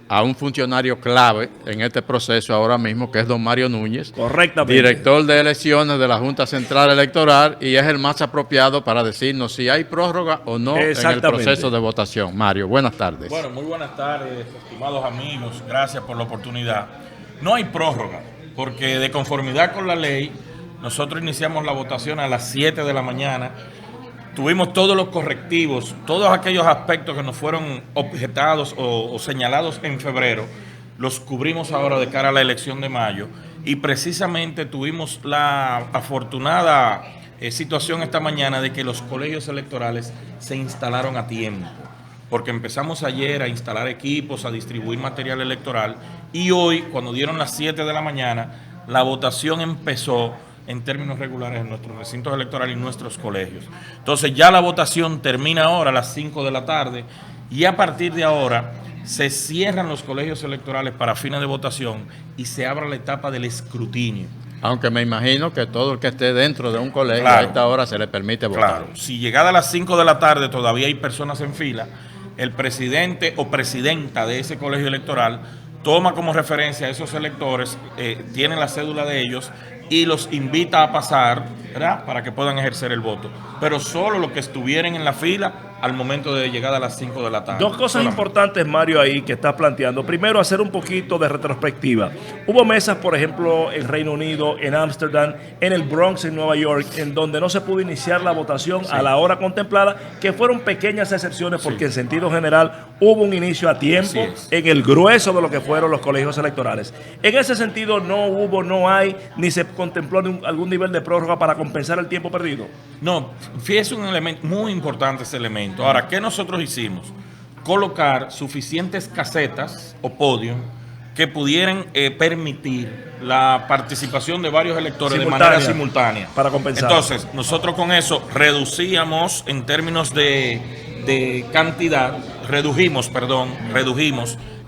a un funcionario clave en este proceso ahora mismo, que es don Mario Núñez, Correctamente. director de elecciones de la Junta Central Electoral, y es el más apropiado para decirnos si hay prórroga o no en el proceso de votación. Mario, buenas tardes. Bueno, muy buenas tardes, estimados amigos. Gracias por la oportunidad. No hay prórroga, porque de conformidad con la ley, nosotros iniciamos la votación a las 7 de la mañana. Tuvimos todos los correctivos, todos aquellos aspectos que nos fueron objetados o señalados en febrero, los cubrimos ahora de cara a la elección de mayo. Y precisamente tuvimos la afortunada situación esta mañana de que los colegios electorales se instalaron a tiempo, porque empezamos ayer a instalar equipos, a distribuir material electoral, y hoy, cuando dieron las 7 de la mañana, la votación empezó en términos regulares en nuestros recintos electorales y nuestros colegios. Entonces ya la votación termina ahora a las 5 de la tarde, y a partir de ahora se cierran los colegios electorales para fines de votación y se abre la etapa del escrutinio. Aunque me imagino que todo el que esté dentro de un colegio, claro, a esta hora se le permite votar. Claro, si llegada a las 5 de la tarde todavía hay personas en fila, el presidente o presidenta de ese colegio electoral toma como referencia a esos electores, tiene la cédula de ellos y los invita a pasar, ¿verdad?, para que puedan ejercer el voto. Pero solo los que estuvieran en la fila al momento de llegada a las 5 de la tarde. Dos cosas importantes, Mario, ahí que estás planteando. Primero, hacer un poquito de retrospectiva. Hubo mesas, por ejemplo, en Reino Unido, en Ámsterdam, en el Bronx, en Nueva York, en donde no se pudo iniciar la votación a la hora contemplada, que fueron pequeñas excepciones porque en sentido general hubo un inicio a tiempo en el grueso de lo que fueron los colegios electorales. En ese sentido no hubo, no hay, ni se contempló algún nivel de prórroga para compensar el tiempo perdido. No, fíjese un elemento muy importante, ese elemento. Ahora, ¿qué nosotros hicimos? Colocar suficientes casetas o podios que pudieran permitir la participación de varios electores de manera simultánea. Para compensar. Entonces, nosotros con eso reducíamos en términos de cantidad, redujimos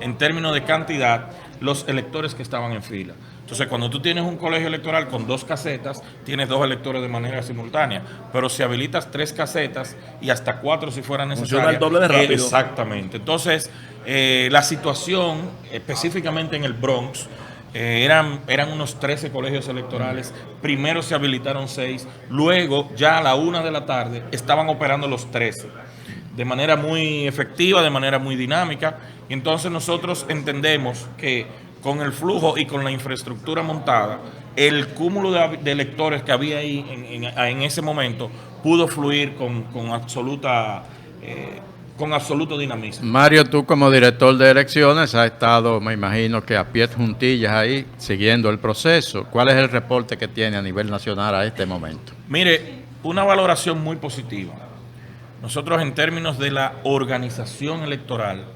en términos de cantidad los electores que estaban en fila. Entonces, cuando tú tienes un colegio electoral con 2 casetas, tienes 2 electores de manera simultánea. Pero si habilitas 3 casetas y hasta 4 si fuera necesario. Funciona el doble de rápido. Exactamente. Entonces, la situación, específicamente en el Bronx, eran unos 13 colegios electorales. Primero se habilitaron 6, luego ya a la 1 de la tarde estaban operando los 13. De manera muy efectiva, de manera muy dinámica. Y entonces nosotros entendemos que con el flujo y con la infraestructura montada, el cúmulo de electores que había ahí en ese momento pudo fluir con absoluto dinamismo. Mario, tú como director de elecciones has estado, me imagino que a pies juntillas ahí, siguiendo el proceso. ¿Cuál es el reporte que tiene a nivel nacional a este momento? Mire, una valoración muy positiva. Nosotros, en términos de la organización electoral,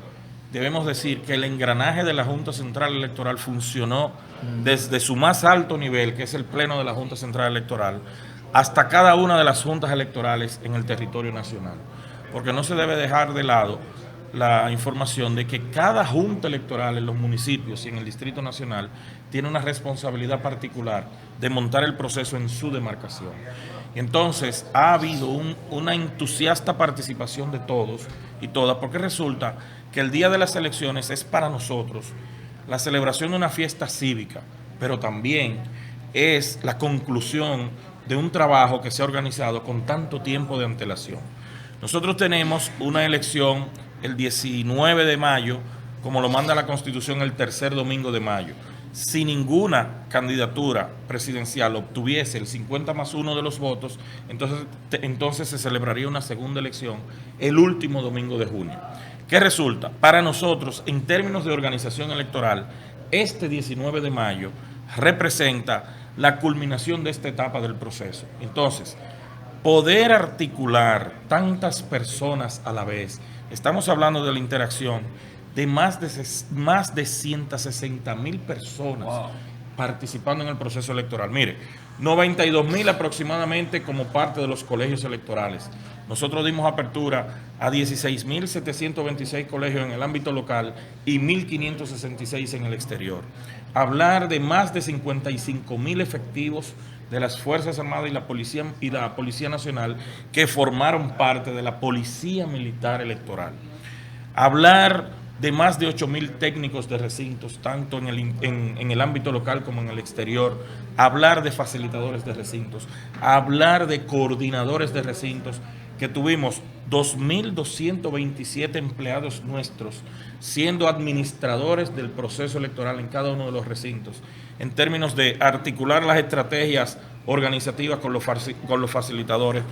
debemos decir que el engranaje de la Junta Central Electoral funcionó desde su más alto nivel, que es el Pleno de la Junta Central Electoral, hasta cada una de las juntas electorales en el territorio nacional. Porque no se debe dejar de lado la información de que cada junta electoral en los municipios y en el Distrito Nacional tiene una responsabilidad particular de montar el proceso en su demarcación. Y entonces ha habido una entusiasta participación de todos y todas, porque resulta que el día de las elecciones es para nosotros la celebración de una fiesta cívica, pero también es la conclusión de un trabajo que se ha organizado con tanto tiempo de antelación. Nosotros tenemos una elección el 19 de mayo, como lo manda la Constitución, el tercer domingo de mayo. Si ninguna candidatura presidencial obtuviese el 50+1 de los votos, entonces se celebraría una segunda elección el último domingo de junio. ¿Qué resulta? Para nosotros, en términos de organización electoral, este 19 de mayo representa la culminación de esta etapa del proceso. Entonces, poder articular tantas personas a la vez, estamos hablando de la interacción de más de 160,000 personas participando en el proceso electoral. Mire, 92,000 aproximadamente como parte de los colegios electorales. Nosotros dimos apertura a 16,726 colegios en el ámbito local y 1,566 en el exterior. Hablar de más de 55,000 efectivos de las Fuerzas Armadas y la Policía Nacional que formaron parte de la Policía Militar Electoral. Hablar de más de 8.000 técnicos de recintos, tanto en el ámbito local como en el exterior, hablar de facilitadores de recintos, hablar de coordinadores de recintos, que tuvimos 2.227 empleados nuestros siendo administradores del proceso electoral en cada uno de los recintos, en términos de articular las estrategias organizativas con los facilitadores,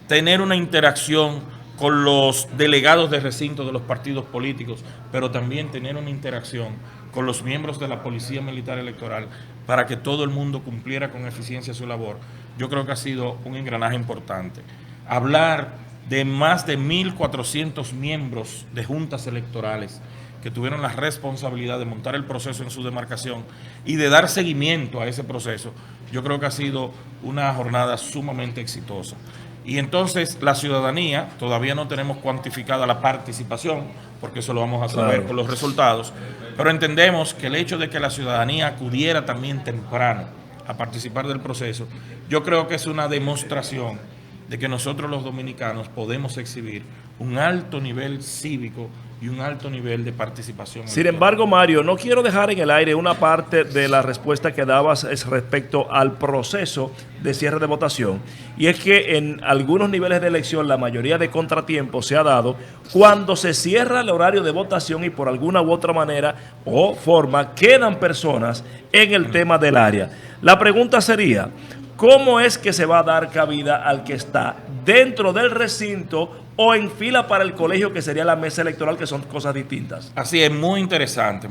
tener una interacción con los delegados de recinto de los partidos políticos, pero también tener una interacción con los miembros de la Policía Militar Electoral para que todo el mundo cumpliera con eficiencia su labor. Yo creo que ha sido un engranaje importante. Hablar de más de 1.400 miembros de juntas electorales que tuvieron la responsabilidad de montar el proceso en su demarcación y de dar seguimiento a ese proceso, yo creo que ha sido una jornada sumamente exitosa. Y entonces la ciudadanía, todavía no tenemos cuantificada la participación, porque eso lo vamos a saber con los resultados, pero entendemos que el hecho de que la ciudadanía acudiera también temprano a participar del proceso, yo creo que es una demostración de que nosotros los dominicanos podemos exhibir un alto nivel cívico y un alto nivel de participación. Sin embargo, Mario, no quiero dejar en el aire una parte de la respuesta que dabas respecto al proceso de cierre de votación, y es que en algunos niveles de elección la mayoría de contratiempos se ha dado cuando se cierra el horario de votación y por alguna u otra manera o forma quedan personas en el tema del área. La pregunta sería: ¿cómo es que se va a dar cabida al que está dentro del recinto o en fila para el colegio, que sería la mesa electoral, que son cosas distintas? Así es, muy interesante,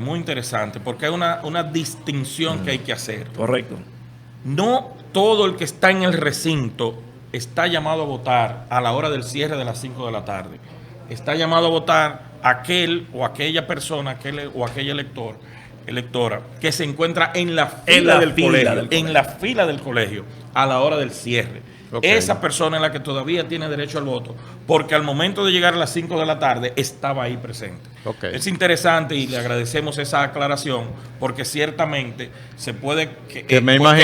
porque hay una distinción que hay que hacer. Correcto. No todo el que está en el recinto está llamado a votar a la hora del cierre de las 5 de la tarde. Está llamado a votar aquel o aquella persona, aquel o aquella electora que se encuentra en la fila del colegio a la hora del cierre. Okay. Esa persona es la que todavía tiene derecho al voto, porque al momento de llegar a las 5 de la tarde estaba ahí presente. Okay. Es interesante y le agradecemos esa aclaración, porque ciertamente se puede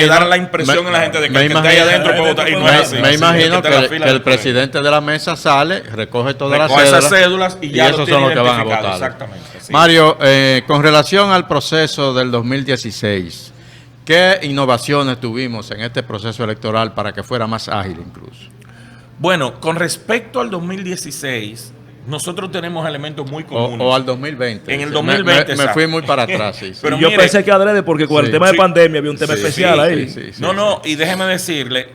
dar la impresión en la gente de que el que está ahí adentro puede votar, y no es así. Me imagino que el presidente de la mesa sale, recoge todas esas cédulas y ya esos son los que van a votar. Exactamente. Sí. Mario, con relación al proceso del 2016, ¿qué innovaciones tuvimos en este proceso electoral para que fuera más ágil incluso? Bueno, con respecto al 2016, nosotros tenemos elementos muy comunes. O al 2020. En el 2020. Me fui muy para atrás. Sí, Pero yo pensé que adrede, porque con el tema de pandemia había un tema especial ahí. Y déjeme decirle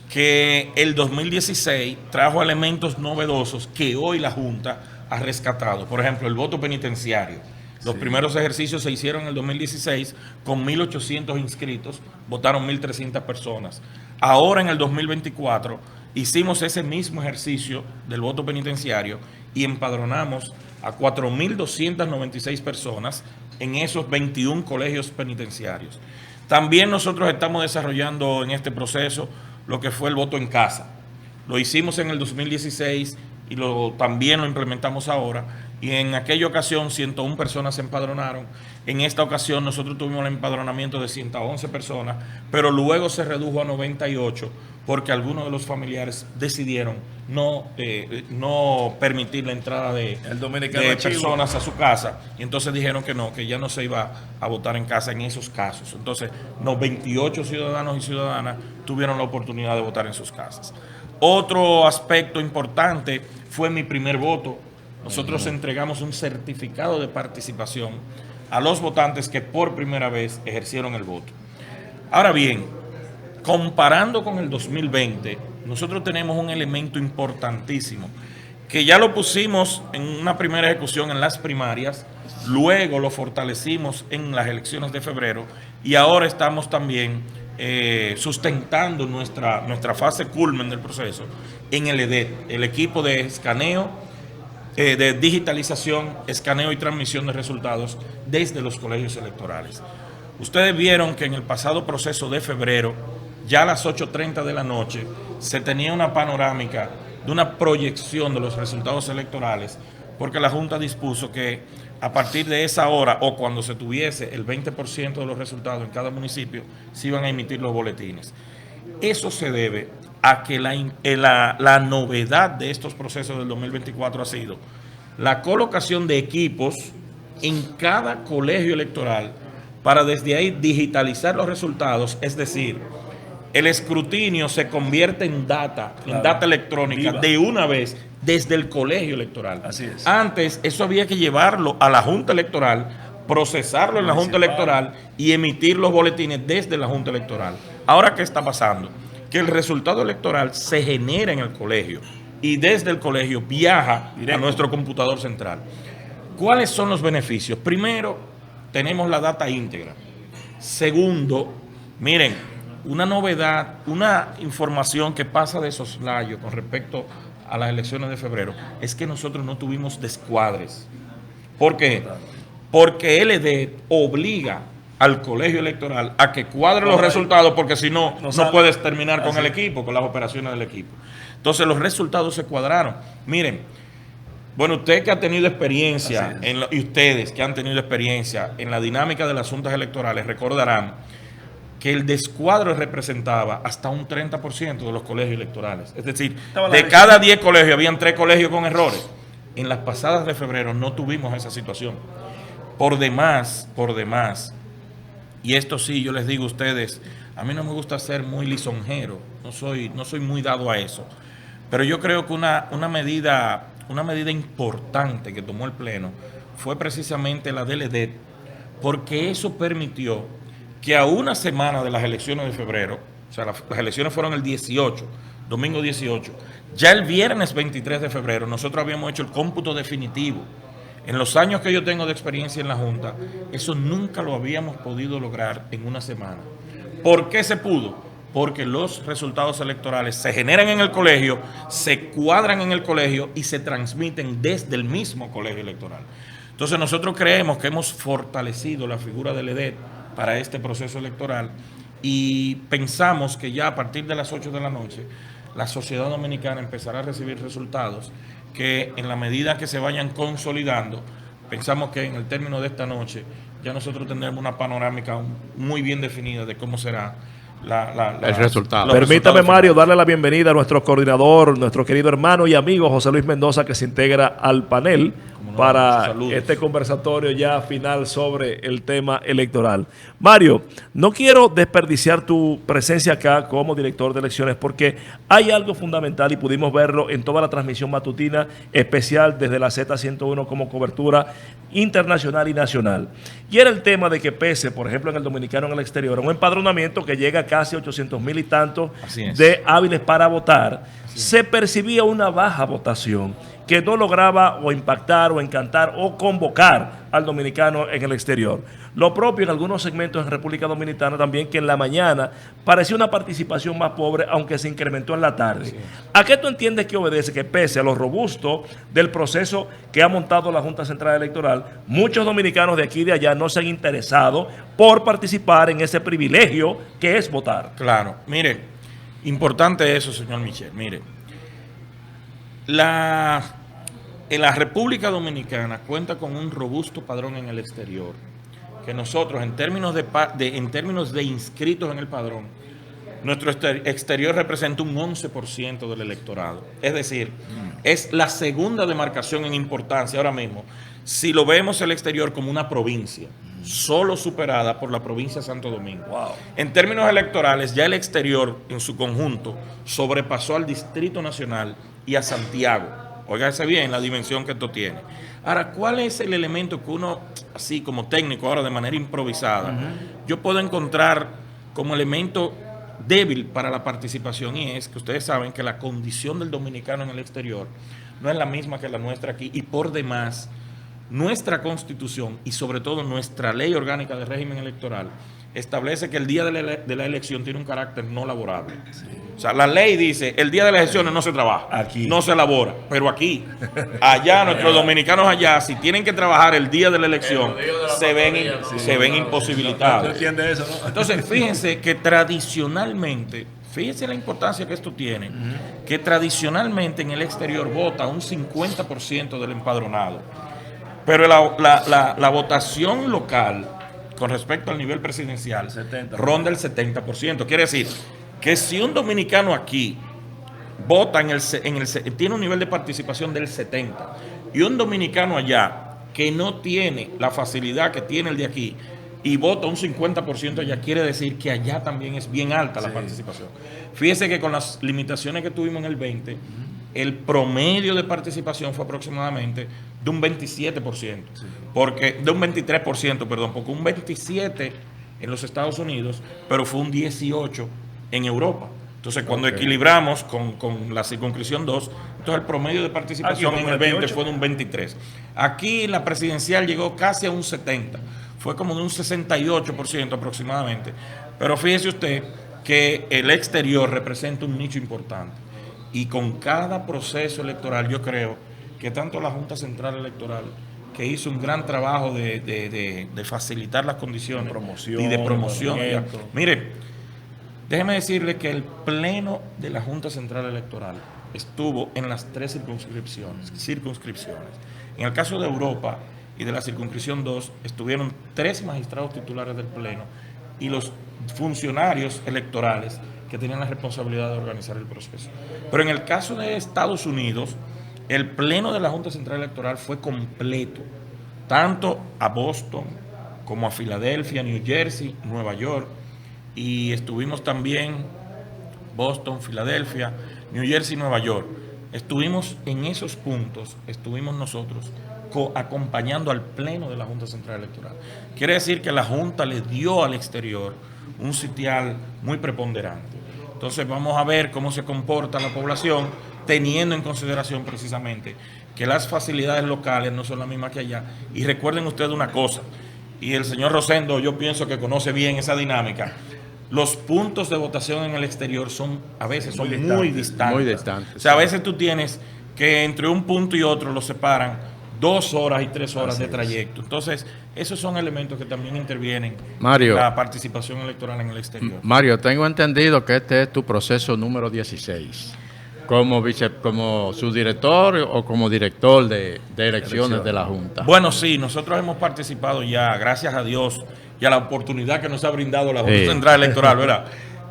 que el 2016 trajo elementos novedosos que hoy la Junta ha rescatado. Por ejemplo, el voto penitenciario. Los primeros ejercicios se hicieron en el 2016 con 1.800 inscritos, votaron 1.300 personas. Ahora en el 2024 hicimos ese mismo ejercicio del voto penitenciario y empadronamos a 4.296 personas en esos 21 colegios penitenciarios. También nosotros estamos desarrollando en este proceso lo que fue el voto en casa. Lo hicimos en el 2016 y también lo implementamos ahora. Y en aquella ocasión 101 personas se empadronaron. En esta ocasión nosotros tuvimos el empadronamiento de 111 personas, pero luego se redujo a 98 porque algunos de los familiares decidieron no permitir la entrada de personas a su casa, y entonces dijeron que ya no se iba a votar en casa en esos casos. Entonces los 28 ciudadanos y ciudadanas tuvieron la oportunidad de votar en sus casas. Otro aspecto importante fue mi primer voto. Nosotros entregamos un certificado de participación a los votantes que por primera vez ejercieron el voto. Ahora bien, comparando con el 2020, nosotros tenemos un elemento importantísimo, que ya lo pusimos en una primera ejecución en las primarias, luego lo fortalecimos en las elecciones de febrero, y ahora estamos también sustentando nuestra fase culmen del proceso en el EDET, el equipo de escaneo, de digitalización, escaneo y transmisión de resultados desde los colegios electorales. Ustedes vieron que en el pasado proceso de febrero, ya a las 8:30 de la noche, se tenía una panorámica de una proyección de los resultados electorales, porque la Junta dispuso que a partir de esa hora, o cuando se tuviese el 20% de los resultados en cada municipio, se iban a emitir los boletines. Eso se debe a que la novedad de estos procesos del 2024 ha sido la colocación de equipos en cada colegio electoral para desde ahí digitalizar los resultados, es decir, el escrutinio se convierte en data electrónica Viva. de una vez desde el colegio electoral. Así es. Antes eso había que llevarlo a la Junta Electoral, procesarlo en la Junta Electoral y emitir los boletines desde la Junta Electoral. Ahora, ¿qué está pasando? Que el resultado electoral se genera en el colegio y desde el colegio viaja a nuestro computador central. ¿Cuáles son los beneficios? Primero, tenemos la data íntegra. Segundo, miren, una novedad, una información que pasa de soslayo con respecto a las elecciones de febrero, es que nosotros no tuvimos descuadres. ¿Por qué? Porque LD obliga al colegio electoral a que cuadre los resultados, porque si no, no puedes terminar con el equipo, con las operaciones del equipo. Entonces los resultados se cuadraron. Miren, bueno, usted que ha tenido experiencia, y ustedes que han tenido experiencia en la dinámica de las juntas electorales, recordarán que el descuadro representaba hasta un 30% de los colegios electorales. Es decir, de cada 10 colegios, habían 3 colegios con errores. En las pasadas de febrero no tuvimos esa situación. Por demás, y esto sí, yo les digo a ustedes, a mí no me gusta ser muy lisonjero, no soy muy dado a eso, pero yo creo que una medida importante que tomó el Pleno fue precisamente la del EDET, porque eso permitió que a una semana de las elecciones de febrero, o sea, las elecciones fueron el 18, domingo 18, ya el viernes 23 de febrero nosotros habíamos hecho el cómputo definitivo. En los años que yo tengo de experiencia en la Junta, eso nunca lo habíamos podido lograr en una semana. ¿Por qué se pudo? Porque los resultados electorales se generan en el colegio, se cuadran en el colegio y se transmiten desde el mismo colegio electoral. Entonces nosotros creemos que hemos fortalecido la figura del EDET para este proceso electoral y pensamos que ya a partir de las 8 de la noche la sociedad dominicana empezará a recibir resultados que en la medida que se vayan consolidando, pensamos que en el término de esta noche ya nosotros tendremos una panorámica muy bien definida de cómo será el resultado. Permítame, Mario, darle la bienvenida a nuestro coordinador, nuestro querido hermano y amigo José Luis Mendoza, que se integra al panel para este conversatorio ya final sobre el tema electoral. Mario, no quiero desperdiciar tu presencia acá como director de elecciones porque hay algo fundamental y pudimos verlo en toda la transmisión matutina especial desde la Z101 como cobertura internacional y nacional. Y era el tema de que pese, por ejemplo, en el dominicano en el exterior, un empadronamiento que llega a casi 800,000 y tantos de hábiles para votar, se percibía una baja votación que no lograba o impactar o encantar o convocar al dominicano en el exterior. Lo propio en algunos segmentos en República Dominicana también, que en la mañana parecía una participación más pobre, aunque se incrementó en la tarde. ¿A qué tú entiendes que obedece? Que pese a lo robusto del proceso que ha montado la Junta Central Electoral, muchos dominicanos de aquí y de allá no se han interesado por participar en ese privilegio que es votar. Claro, mire, importante eso, señor Michel. Mire, en la República Dominicana cuenta con un robusto padrón en el exterior, que nosotros en términos de inscritos en el padrón, nuestro exterior representa un 11% del electorado. Es decir, es la segunda demarcación en importancia ahora mismo, si lo vemos el exterior como una provincia, solo superada por la provincia de Santo Domingo. En términos electorales, ya el exterior en su conjunto sobrepasó al Distrito Nacional y a Santiago. Óigase bien la dimensión que esto tiene. Ahora, ¿cuál es el elemento que uno, así como técnico, ahora de manera improvisada, yo puedo encontrar como elemento débil para la participación? Y es que ustedes saben que la condición del dominicano en el exterior no es la misma que la nuestra aquí, y por demás, nuestra Constitución y sobre todo nuestra Ley Orgánica de Régimen Electoral establece que el día de la elección tiene un carácter no laborable. O sea, la ley dice, el día de las elecciones no se trabaja, no se elabora, pero aquí, allá, nuestros dominicanos allá, si tienen que trabajar el día de la elección, se ven imposibilitados. ¿Tú entiendes eso, no? Entonces, fíjense que tradicionalmente, fíjense la importancia que esto tiene, que tradicionalmente en el exterior vota un 50% del empadronado, pero la votación local con respecto al nivel presidencial, ronda el 70%. Quiere decir que si un dominicano aquí vota tiene un nivel de participación del 70% y un dominicano allá que no tiene la facilidad que tiene el de aquí y vota un 50% allá, quiere decir que allá también es bien alta la participación. Fíjese que con las limitaciones que tuvimos en el 20, el promedio de participación fue aproximadamente de un 27%, porque de un 23%, perdón, porque un 27% en los Estados Unidos, pero fue un 18% en Europa. Entonces, cuando equilibramos con la circunscripción 2, entonces el promedio de participación en el 20 fue de un 23%. Aquí la presidencial llegó casi a un 70%, fue como de un 68% aproximadamente. Pero fíjese usted que el exterior representa un nicho importante. Y con cada proceso electoral, yo creo que tanto la Junta Central Electoral, que hizo un gran trabajo de facilitar las condiciones y de promoción. Mire, déjeme decirle que el pleno de la Junta Central Electoral estuvo en las 3 circunscripciones. En el caso de Europa y de la circunscripción 2, estuvieron 3 magistrados titulares del pleno y los funcionarios electorales que tenían la responsabilidad de organizar el proceso. Pero en el caso de Estados Unidos, el pleno de la Junta Central Electoral fue completo, tanto a Boston como a Filadelfia, New Jersey, Nueva York, y estuvimos también Boston, Filadelfia, New Jersey, Nueva York. Estuvimos en esos puntos, estuvimos nosotros acompañando al pleno de la Junta Central Electoral. Quiere decir que la Junta le dio al exterior un sitial muy preponderante. Entonces vamos a ver cómo se comporta la población, teniendo en consideración precisamente que las facilidades locales no son las mismas que allá. Y recuerden ustedes una cosa, y el señor Rosendo yo pienso que conoce bien esa dinámica, los puntos de votación en el exterior a veces son muy distantes. Muy distantes. O sea, a veces tú tienes que entre un punto y otro los separan 2 horas y 3 horas de trayecto. Entonces, esos son elementos que también intervienen en la participación electoral en el exterior. Mario, tengo entendido que este es tu proceso número 16. Como subdirector o como director de elecciones de la Junta. Bueno, sí, nosotros hemos participado ya, gracias a Dios, y a la oportunidad que nos ha brindado la Junta Central Electoral, ¿verdad?,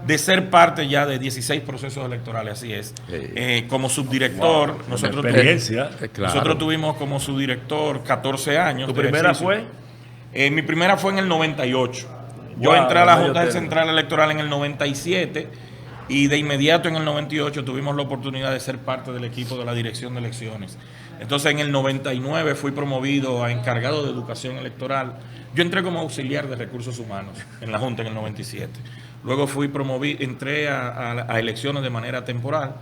de ser parte ya de 16 procesos electorales, así es. Como subdirector, nosotros tuvimos como subdirector 14 años. ¿Tu primera fue? Mi primera fue en el 98. Yo entré a la Junta Central Electoral en el 97 y de inmediato en el 98 tuvimos la oportunidad de ser parte del equipo de la Dirección de Elecciones. Entonces en el 99 fui promovido a encargado de educación electoral. Yo entré como auxiliar de recursos humanos en la Junta en el 97. Luego fui promovido, entré a elecciones de manera temporal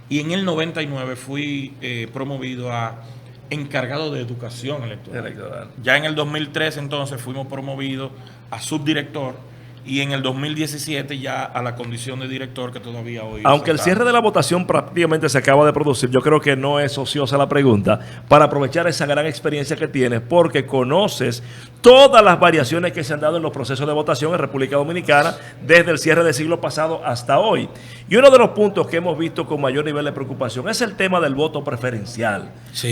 y en el 99 fui promovido a encargado de educación electoral. Ya en el 2003 entonces fuimos promovidos a subdirector y en el 2017 ya a la condición de director que todavía hoy... Aunque el cierre de la votación prácticamente se acaba de producir, yo creo que no es ociosa la pregunta para aprovechar esa gran experiencia que tienes porque conoces todas las variaciones que se han dado en los procesos de votación en República Dominicana desde el cierre del siglo pasado hasta hoy. Y uno de los puntos que hemos visto con mayor nivel de preocupación es el tema del voto preferencial,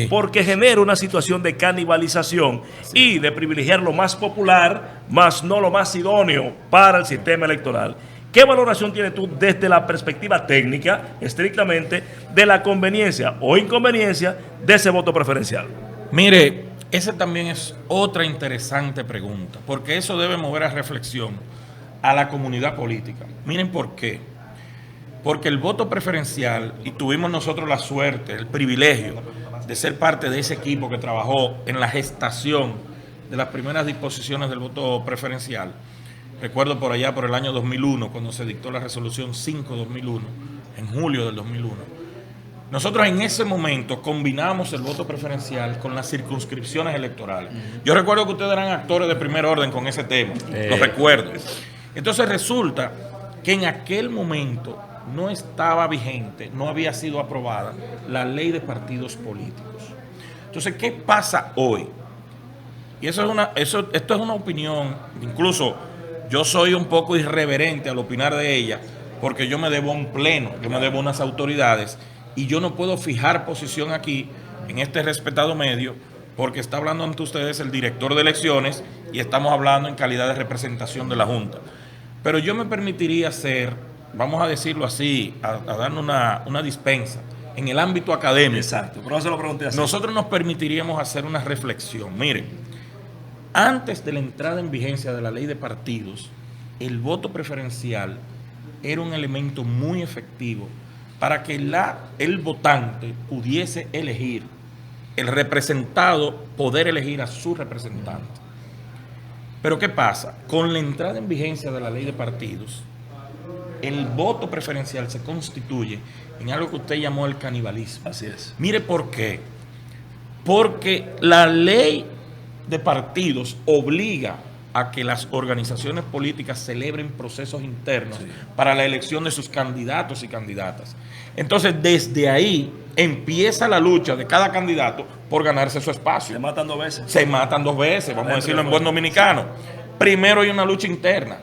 porque genera una situación de canibalización y de privilegiar lo más popular, más no lo más idóneo para el sistema electoral. ¿Qué valoración tienes tú desde la perspectiva técnica, estrictamente, de la conveniencia o inconveniencia de ese voto preferencial? Mire, esa también es otra interesante pregunta, porque eso debe mover a reflexión a la comunidad política. Miren por qué. Porque el voto preferencial, y tuvimos nosotros la suerte, el privilegio de ser parte de ese equipo que trabajó en la gestación de las primeras disposiciones del voto preferencial. Recuerdo por allá, por el año 2001, cuando se dictó la resolución 5-2001, en julio del 2001. Nosotros en ese momento combinamos el voto preferencial con las circunscripciones electorales. Yo recuerdo que ustedes eran actores de primer orden con ese tema, lo recuerdo. Entonces resulta que en aquel momento no estaba vigente, no había sido aprobada la ley de partidos políticos. Entonces, ¿qué pasa hoy? Y esto es una opinión, incluso yo soy un poco irreverente al opinar de ella, porque yo me debo a un pleno, yo me debo a unas autoridades, y yo no puedo fijar posición aquí, en este respetado medio, porque está hablando ante ustedes el director de elecciones, y estamos hablando en calidad de representación de la Junta. Pero yo me permitiría hacer, vamos a decirlo así, a darle una dispensa, en el ámbito académico, Exacto, pero no se lo pregunté así. nosotros nos permitiríamos hacer una reflexión. Miren, antes de la entrada en vigencia de la ley de partidos, el voto preferencial era un elemento muy efectivo para que el votante pudiese elegir, el representado poder elegir a su representante. Pero ¿qué pasa? Con la entrada en vigencia de la ley de partidos, el voto preferencial se constituye en algo que usted llamó el canibalismo. Así es. Mire por qué. Porque la ley de partidos obliga a que las organizaciones políticas celebren procesos internos para la elección de sus candidatos y candidatas. Entonces, desde ahí empieza la lucha de cada candidato por ganarse su espacio. Se matan 2 veces. Se matan 2 veces, vamos a decirlo en buen dominicano. Primero hay una lucha interna,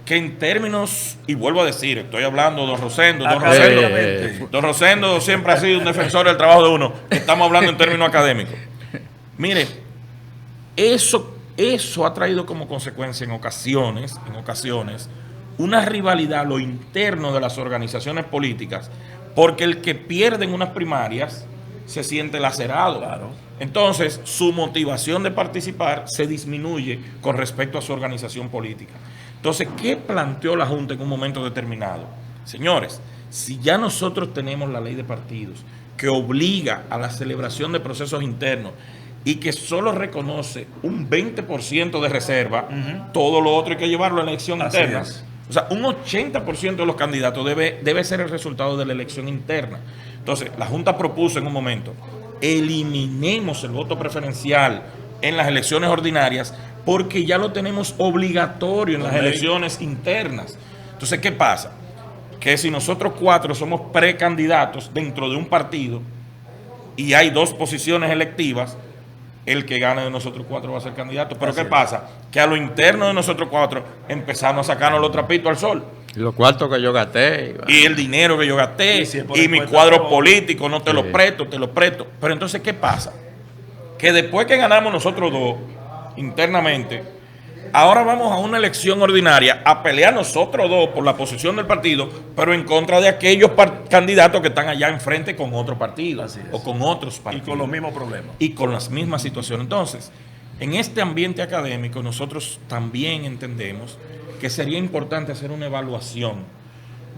que en términos, y vuelvo a decir, estoy hablando de Don Rosendo siempre ha sido un defensor del trabajo de uno. Estamos hablando en términos académicos. Mire, eso ha traído como consecuencia en ocasiones, una rivalidad a lo interno de las organizaciones políticas, porque el que pierde en unas primarias se siente lacerado. Claro. Entonces, su motivación de participar se disminuye con respecto a su organización política. Entonces, ¿qué planteó la Junta en un momento determinado? Señores, si ya nosotros tenemos la ley de partidos que obliga a la celebración de procesos internos y que solo reconoce un 20% de reserva, todo lo otro hay que llevarlo a la elección Así interna. es. O sea, un 80% de los candidatos debe ser el resultado de la elección interna. Entonces, la Junta propuso en un momento, eliminemos el voto preferencial en las elecciones ordinarias porque ya lo tenemos obligatorio en las elecciones internas. Entonces, ¿qué pasa? Que si nosotros 4 somos precandidatos dentro de un partido y hay 2 posiciones electivas, el que gane de nosotros 4 va a ser candidato. Pero ¿qué pasa? Que a lo interno de nosotros 4 empezamos a sacarnos los trapitos al sol. Y los cuartos que yo gasté. Y el dinero que yo gasté, y mi cuadro político, no te lo presto, te lo presto. Pero entonces, ¿qué pasa? Que después que ganamos nosotros 2 internamente, ahora vamos a una elección ordinaria a pelear nosotros 2 por la posición del partido, pero en contra de aquellos candidatos que están allá enfrente con otro partido o con otros partidos. Y con los mismos problemas. Y con las mismas situaciones. Entonces, en este ambiente académico nosotros también entendemos que sería importante hacer una evaluación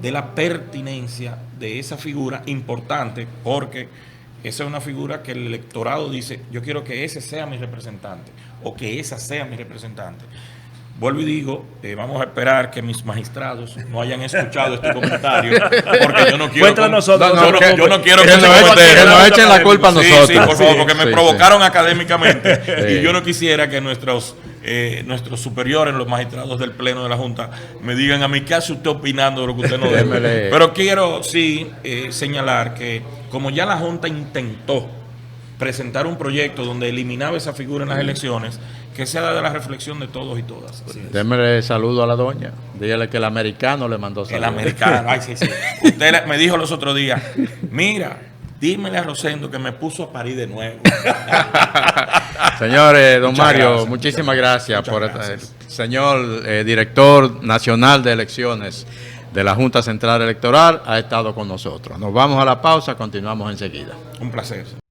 de la pertinencia de esa figura importante, porque esa es una figura que el electorado dice, yo quiero que ese sea mi representante, o que esa sea mi representante. Vuelvo y digo, vamos a esperar que mis magistrados no hayan escuchado este comentario, porque yo no quiero... yo no quiero que nos echen la culpa a nosotros. Sí, por favor, porque me provocaron académicamente. Y yo no quisiera que nuestros superiores, los magistrados del Pleno de la Junta, me digan a mí qué hace usted opinando de lo que usted no debe. Pero quiero señalar que como ya la Junta intentó presentar un proyecto donde eliminaba esa figura en las elecciones, que sea de la reflexión de todos y todas. Démele saludo a la doña. Dígale que el americano le mandó saludos. El americano, ay, sí. Usted me dijo los otros días, mira, dímele a Rosendo que me puso a parir de nuevo. Señores, don Mario, muchísimas gracias por señor director nacional de elecciones de la Junta Central Electoral, ha estado con nosotros. Nos vamos a la pausa, continuamos enseguida. Un placer.